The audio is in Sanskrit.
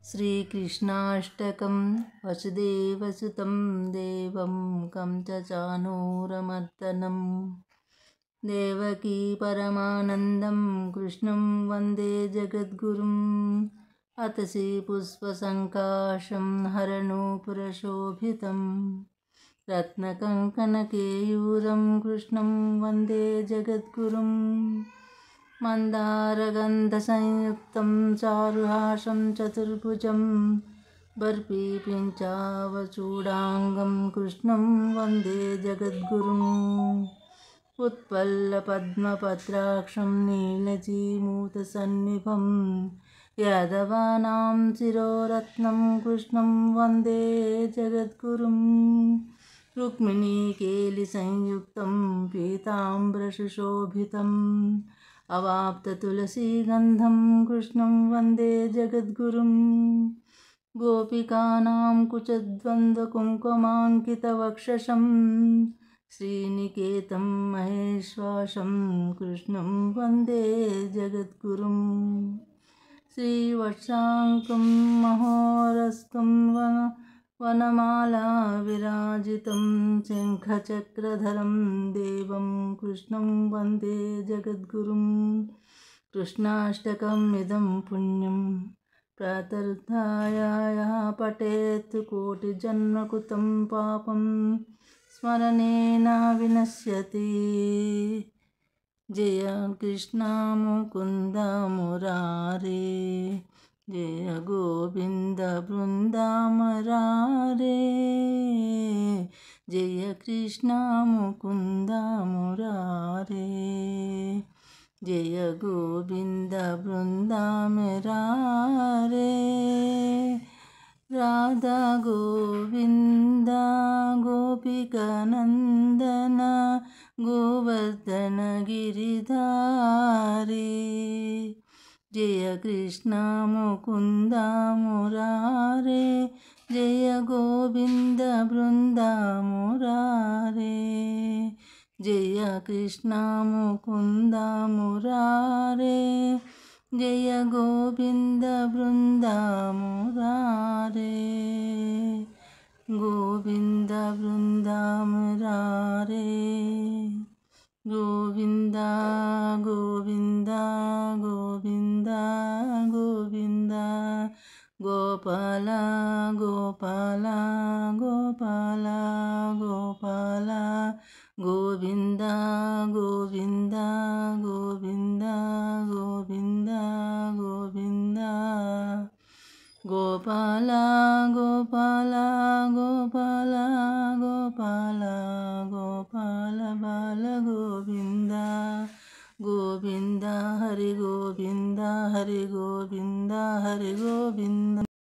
श्रीकृष्णाष्टकं वसुदेवसुतं देवं कंसचाणूरमर्दनं देवकी परमानन्दं कृष्णं वन्दे जगद्गुरुं अतसी पुष्पसङ्काशं हरनूपुरशोभितं रत्नकङ्कणकेयूरं कृष्णं वन्दे जगद्गुरुं मन्दारगन्धसंयुक्तं चारुहासं चतुर्भुजं बर्फीपिञ्चावचूडाङ्गं कृष्णं वन्दे जगद्गुरुम् उत्पल्लपद्मपत्राक्षं नीलजीमूतसन्निभं यादवानां शिरोरत्नं कृष्णं वन्दे जगद्गुरुं रुक्मिणीकेलिसंयुक्तं पीताम्बरसुशोभितम् अवाप्ततुलसीगन्धं कृष्णं वन्दे जगद्गुरुं गोपिकानां कुचद्वन्द्वकुङ्कुमाङ्कितवक्षसं श्रीनिकेतं महेश्वासं कृष्णं वन्दे जगद्गुरुं श्रीवत्साङ्कं महोरस्कं वनमाला विराजितं शङ्खचक्रधरं देवं कृष्णं वन्दे जगद्गुरुं कृष्णाष्टकमिदं पुण्यं प्रातरुत्थाय यः पठेत् कोटिजन्मकृतं पापं स्मरणेन विनश्यति। जय कृष्ण मुकुन्द मुरारे, जय गोविन्द वृन्द मुरारे, जय कृष्ण मुकुन्द मुरारे, जय गोविन्द वृन्द मुरारे। राधा गोविन्द गोपिकानन्दन गोवर्धन गिरिधारी, जय कृष्ण मुकुन्द मुरारे, जय गोविन्द वृन्द मुरारे, जय कृष्ण मुकुन्द मुरारे, जय गोविन्द वृन्द मुरारे, गोविन्द वृन्द मुरारे, गोविन्द गोविन्द गोविन्द गोविन्द गोपाल गोपाल गोपाल गोपाल गोविन्द गोविन्द गोविन्द गोविन्द गोविन्द गोपाल गोपाल गोपाल गोपाल गोपाल बाल गोविन्द गोविन्द हरि गोविन्द हरि गोविन्द हरि गोविन्द।